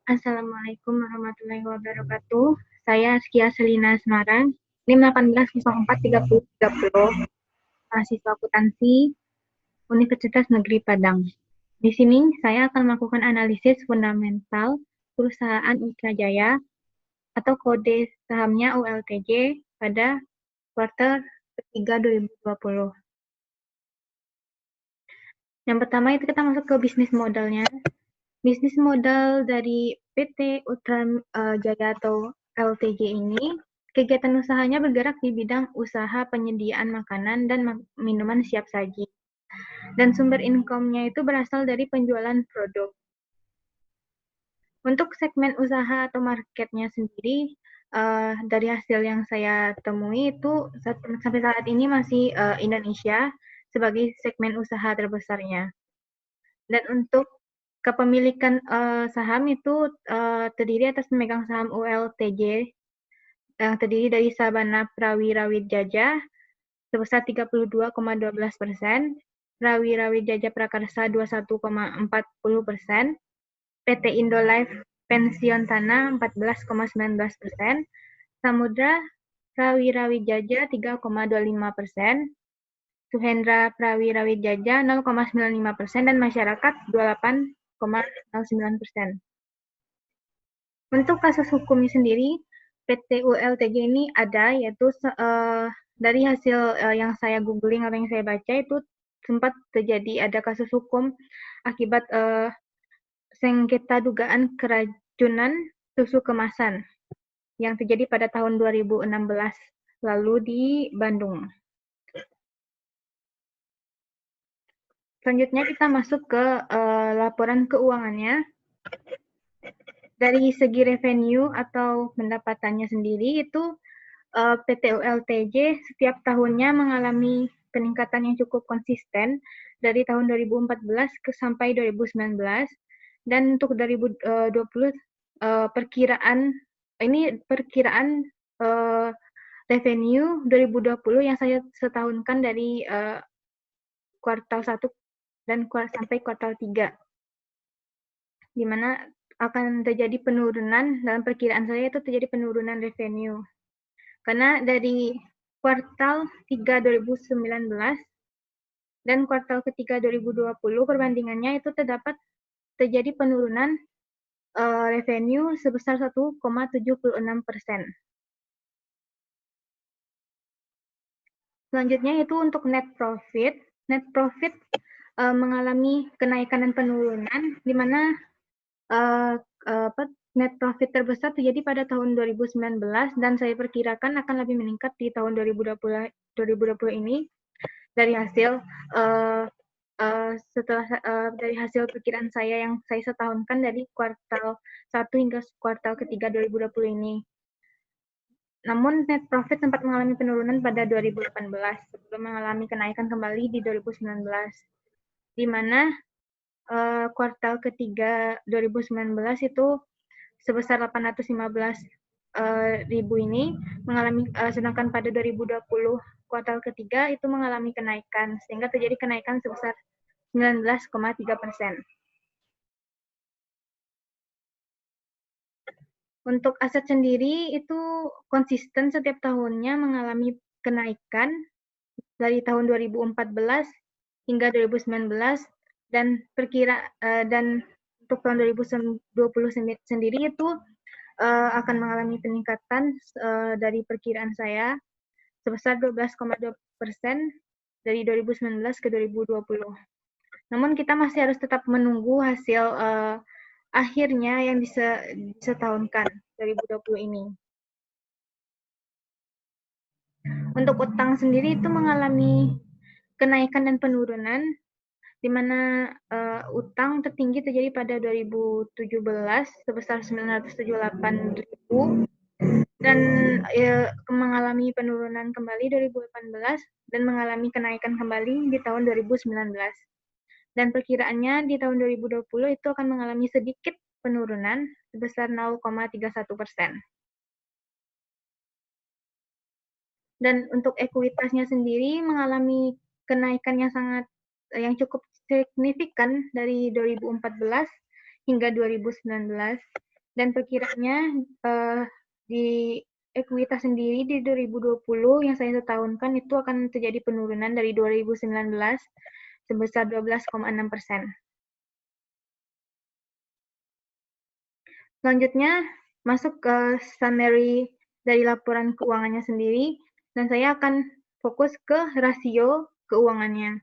Assalamualaikum warahmatullahi wabarakatuh. Saya Askia Selina Semarang, NIM 18043030, mahasiswa akuntansi Universitas Negeri Padang. Di sini saya akan melakukan analisis fundamental perusahaan Ultra Jaya atau kode sahamnya ULTJ pada kuartal ketiga 2020. Yang pertama itu kita masuk ke bisnis modelnya. Bisnis modal dari PT Ultra Jaya atau LTJ ini, kegiatan usahanya bergerak di bidang usaha penyediaan makanan dan minuman siap saji. Dan sumber income-nya itu berasal dari penjualan produk. Untuk segmen usaha atau marketnya sendiri, dari hasil yang saya temui itu sampai saat ini masih Indonesia sebagai segmen usaha terbesarnya. Dan untuk kepemilikan saham itu terdiri atas pemegang saham ULTJ yang terdiri dari Sabana Prawira Wijaya sebesar 32,12%, Prawira Wijaya Prakarsa 21,40%, PT Indolife Pensiun Tanah 14,19%, Samudra Prawira Wijaya 3,25%, Suhendra Prawira Wijaya 0,95% dan masyarakat 28,09%. Untuk kasus hukumnya sendiri, PT ULTJ ini ada, yaitu dari hasil yang saya googling atau yang saya baca itu sempat terjadi ada kasus hukum akibat sengketa dugaan keracunan susu kemasan yang terjadi pada tahun 2016 lalu di Bandung. Selanjutnya kita masuk ke laporan keuangannya. Dari segi revenue atau pendapatannya sendiri itu PT ULTJ setiap tahunnya mengalami peningkatan yang cukup konsisten dari tahun 2014 sampai 2019, dan untuk 2020 perkiraan revenue 2020 yang saya setahunkan dari kuartal 1 dan sampai kuartal 3, di mana akan terjadi penurunan, dalam perkiraan saya itu terjadi penurunan revenue. Karena dari kuartal 3 2019 dan kuartal ketiga 2020 perbandingannya itu terjadi penurunan revenue sebesar 1,76%. Selanjutnya itu untuk net profit. Net profit mengalami kenaikan dan penurunan, di mana net profit terbesar terjadi pada tahun 2019 dan saya perkirakan akan lebih meningkat di tahun 2020 ini dari hasil dari hasil perkiraan saya yang saya setahunkan dari kuartal 1 hingga kuartal ketiga 2020 ini. Namun net profit sempat mengalami penurunan pada 2018 sebelum mengalami kenaikan kembali di 2019, di mana kuartal ketiga 2019 itu sebesar 815 ribu ini mengalami, sedangkan pada 2020 kuartal ketiga itu mengalami kenaikan sehingga terjadi kenaikan sebesar 19,3%. Untuk aset sendiri itu konsisten setiap tahunnya mengalami kenaikan dari tahun 2014 hingga 2019, dan untuk tahun 2020 sendiri itu akan mengalami peningkatan dari perkiraan saya sebesar 12,2% dari 2019 ke 2020. Namun kita masih harus tetap menunggu hasil akhirnya yang disetahunkan 2020 ini. Untuk utang sendiri itu mengalami kenaikan dan penurunan, di mana utang tertinggi terjadi pada 2017 sebesar 978.000 dan mengalami penurunan kembali 2018 dan mengalami kenaikan kembali di tahun 2019. Dan perkiraannya di tahun 2020 itu akan mengalami sedikit penurunan sebesar 0,31%. Dan untuk ekuitasnya sendiri mengalami kenaikan yang cukup signifikan dari 2014 hingga 2019, Dan perkiranya di ekuitas sendiri di 2020 yang saya setahunkan itu akan terjadi penurunan dari 2019 sebesar 12,6%. Selanjutnya masuk ke summary dari laporan keuangannya sendiri, dan saya akan fokus ke rasio keuangannya.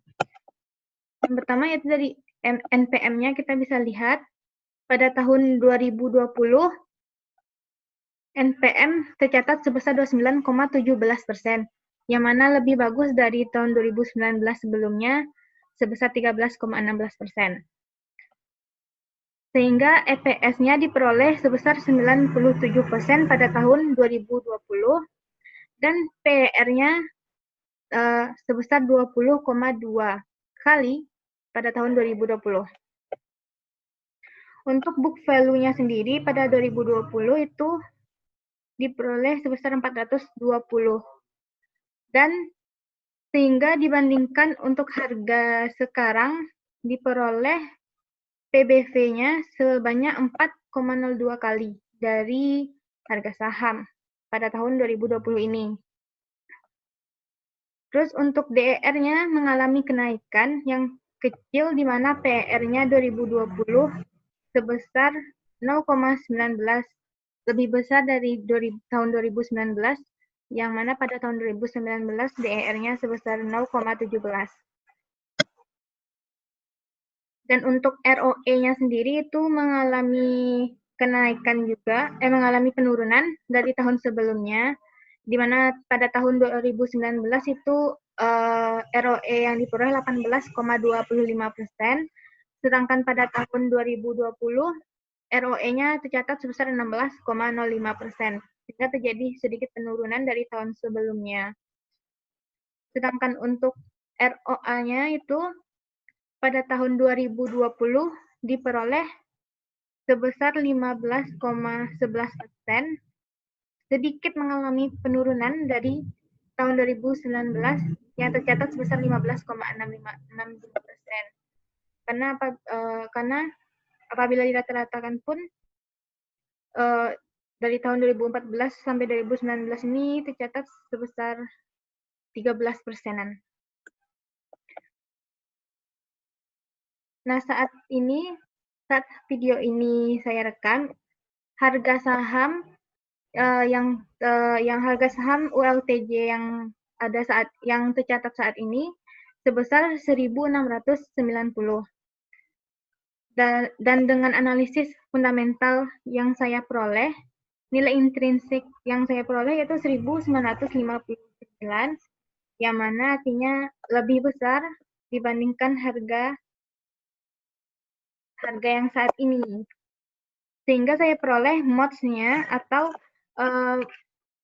Yang pertama yaitu dari NPM-nya kita bisa lihat pada tahun 2020 NPM tercatat sebesar 29,17%, yang mana lebih bagus dari tahun 2019 sebelumnya sebesar 13,16%. Sehingga EPS-nya diperoleh sebesar 97% pada tahun 2020 dan PER-nya sebesar 20,2 kali pada tahun 2020. Untuk book value-nya sendiri pada 2020 itu diperoleh sebesar 420. Dan sehingga dibandingkan untuk harga sekarang diperoleh PBV-nya sebanyak 4,02 kali dari harga saham pada tahun 2020 ini. Terus untuk DER-nya mengalami kenaikan yang kecil di mana PER-nya 2020 sebesar 0,19, lebih besar dari tahun 2019, yang mana pada tahun 2019 DER-nya sebesar 0,17. Dan untuk ROE-nya sendiri itu mengalami kenaikan juga, mengalami penurunan dari tahun sebelumnya, di mana pada tahun 2019 itu ROE yang diperoleh 18,25%, sedangkan pada tahun 2020 ROE-nya tercatat sebesar 16,05%, sehingga terjadi sedikit penurunan dari tahun sebelumnya. Sedangkan untuk ROA-nya itu pada tahun 2020 diperoleh sebesar 15,11%, sedikit mengalami penurunan dari tahun 2019 yang tercatat sebesar 15,65%. Karena apabila dirata-ratakan pun dari tahun 2014 sampai 2019 ini tercatat sebesar 13%-an. Nah, saat video ini saya rekam, harga saham yang harga saham ULTJ yang tercatat saat ini sebesar 1.690. Dan dengan analisis fundamental yang saya peroleh, nilai intrinsik yang saya peroleh yaitu 1.959, yang mana artinya lebih besar dibandingkan harga yang saat ini. Sehingga saya peroleh MODS-nya atau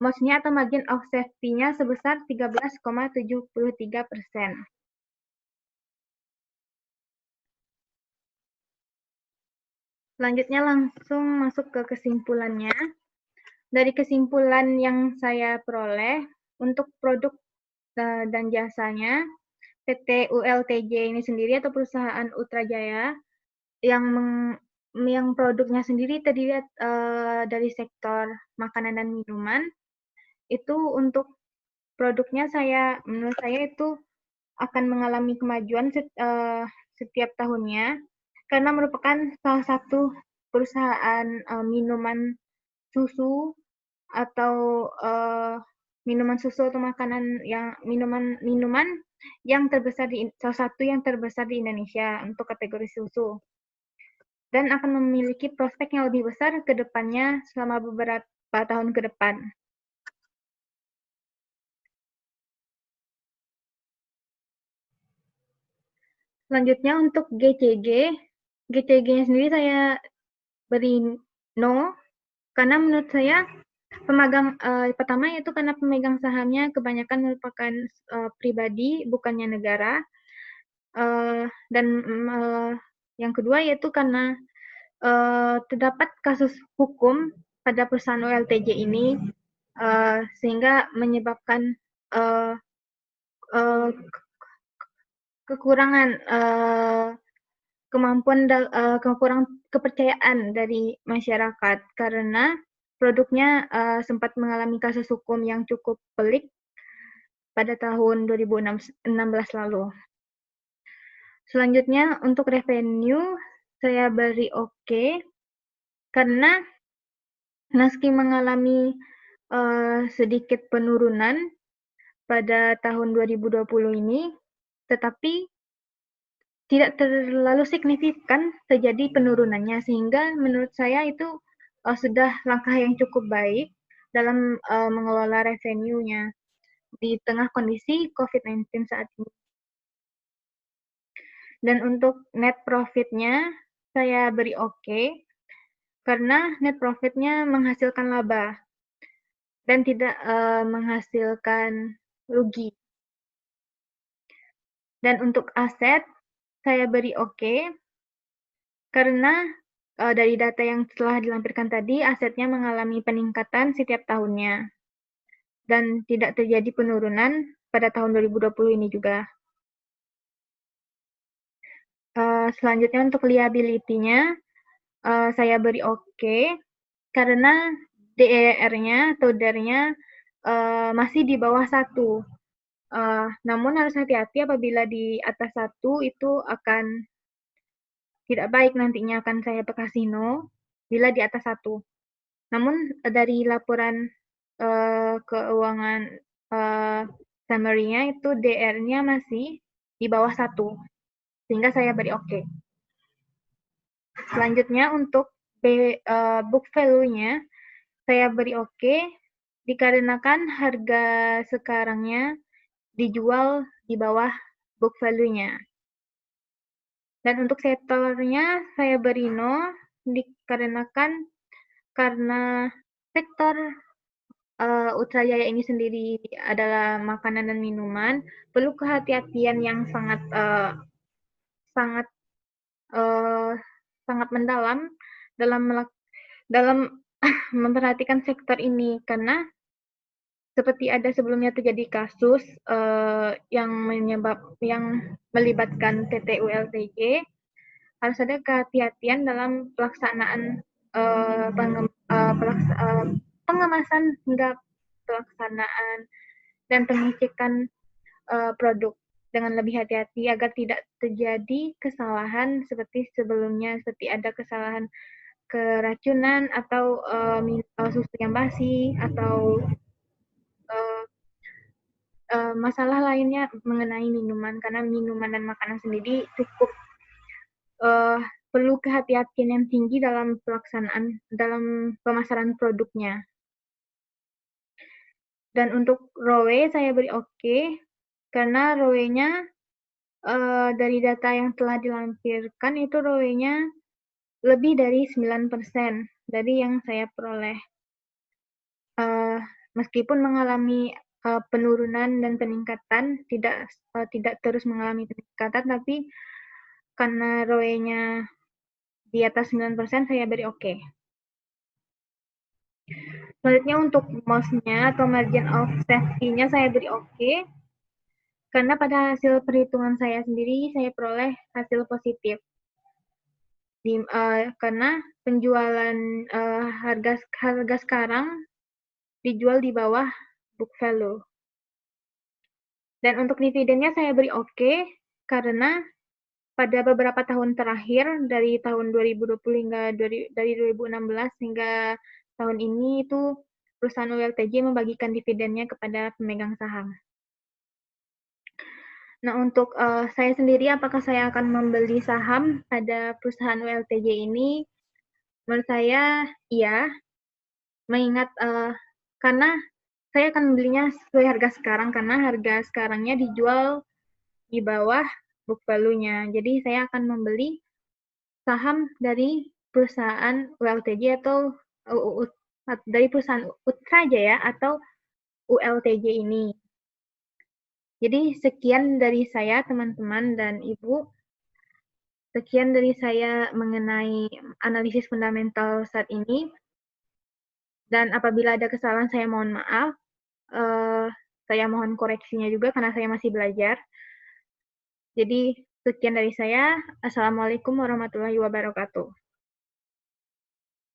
margin of safety-nya sebesar 13,73%. Selanjutnya langsung masuk ke kesimpulannya. Dari kesimpulan yang saya peroleh, untuk produk dan jasanya, PT ULTJ ini sendiri atau perusahaan Ultrajaya yang produknya sendiri terdiri dari sektor makanan dan minuman, itu untuk produknya menurut saya itu akan mengalami kemajuan setiap tahunnya karena merupakan salah satu perusahaan minuman susu atau minuman susu atau minuman yang terbesar salah satu yang terbesar di Indonesia untuk kategori susu, dan akan memiliki prospek yang lebih besar ke depannya selama beberapa tahun ke depan. Selanjutnya untuk GCG-nya sendiri saya beri no, karena menurut saya pertama yaitu karena pemegang sahamnya kebanyakan merupakan pribadi, bukannya negara, dan yang kedua yaitu karena terdapat kasus hukum pada perusahaan ULTJ ini, sehingga menyebabkan kekurangan kurang kepercayaan dari masyarakat karena produknya sempat mengalami kasus hukum yang cukup pelik pada tahun 2016 lalu. Selanjutnya untuk revenue saya beri oke karena meski mengalami sedikit penurunan pada tahun 2020 ini, tetapi tidak terlalu signifikan terjadi penurunannya, sehingga menurut saya itu sudah langkah yang cukup baik dalam mengelola revenue-nya di tengah kondisi COVID-19 saat ini. Dan untuk net profit-nya saya beri oke, karena net profit-nya menghasilkan laba dan tidak menghasilkan rugi. Dan untuk aset saya beri oke, karena dari data yang telah dilampirkan tadi, asetnya mengalami peningkatan setiap tahunnya dan tidak terjadi penurunan pada tahun 2020 ini juga. Selanjutnya untuk liability-nya saya beri oke, karena DER-nya atau DER-nya masih di bawah 1. Namun harus hati-hati apabila di atas 1 itu akan tidak baik, nantinya akan saya kasih no bila di atas 1. Namun dari laporan keuangan summary-nya itu DR-nya masih di bawah 1, sehingga saya beri oke. Selanjutnya untuk book value-nya saya beri oke, dikarenakan harga sekarangnya dijual di bawah book value-nya. Dan untuk sektornya saya beri no, dikarenakan karena sektor Ultrajaya ini sendiri adalah makanan dan minuman, perlu kehati-hatian yang sangat sangat sangat mendalam dalam memperhatikan sektor ini, karena seperti ada sebelumnya terjadi kasus yang melibatkan PT ULTJ, harus ada kehati-hatian dalam pelaksanaan pengemasan hingga pelaksanaan dan pengecekan produk dengan lebih hati-hati agar tidak terjadi kesalahan seperti sebelumnya, seperti ada kesalahan keracunan atau susu yang basi atau masalah lainnya mengenai minuman, karena minuman dan makanan sendiri cukup perlu kehati-hatian yang tinggi dalam pemasaran produknya. Dan untuk ROE saya beri oke, karena ROE-nya dari data yang telah dilampirkan itu ROE-nya lebih dari 9% dari yang saya peroleh. Meskipun mengalami penurunan dan peningkatan, tidak terus mengalami peningkatan, tapi karena ROE-nya di atas 9% saya beri oke. Selanjutnya untuk MOS-nya atau margin of safety-nya saya beri oke, karena pada hasil perhitungan saya sendiri saya peroleh hasil positif. Karena penjualan harga sekarang dijual di bawah book value. Dan untuk dividennya saya beri oke, karena pada beberapa tahun terakhir dari tahun 2020 hingga dari 2016 hingga tahun ini itu perusahaan ULTJ membagikan dividennya kepada pemegang saham. Nah, untuk saya sendiri, apakah saya akan membeli saham pada perusahaan ULTJ ini? Menurut saya iya, mengingat karena saya akan membelinya sesuai harga sekarang, karena harga sekarangnya dijual di bawah book value-nya. Jadi saya akan membeli saham dari perusahaan ULTJ atau dari perusahaan Ultrajaya atau ULTJ ini. Jadi sekian dari saya teman-teman dan Ibu. Sekian dari saya mengenai analisis fundamental saat ini. Dan apabila ada kesalahan saya mohon maaf. Saya mohon koreksinya juga karena saya masih belajar. Jadi Sekian dari saya. Assalamualaikum warahmatullahi wabarakatuh.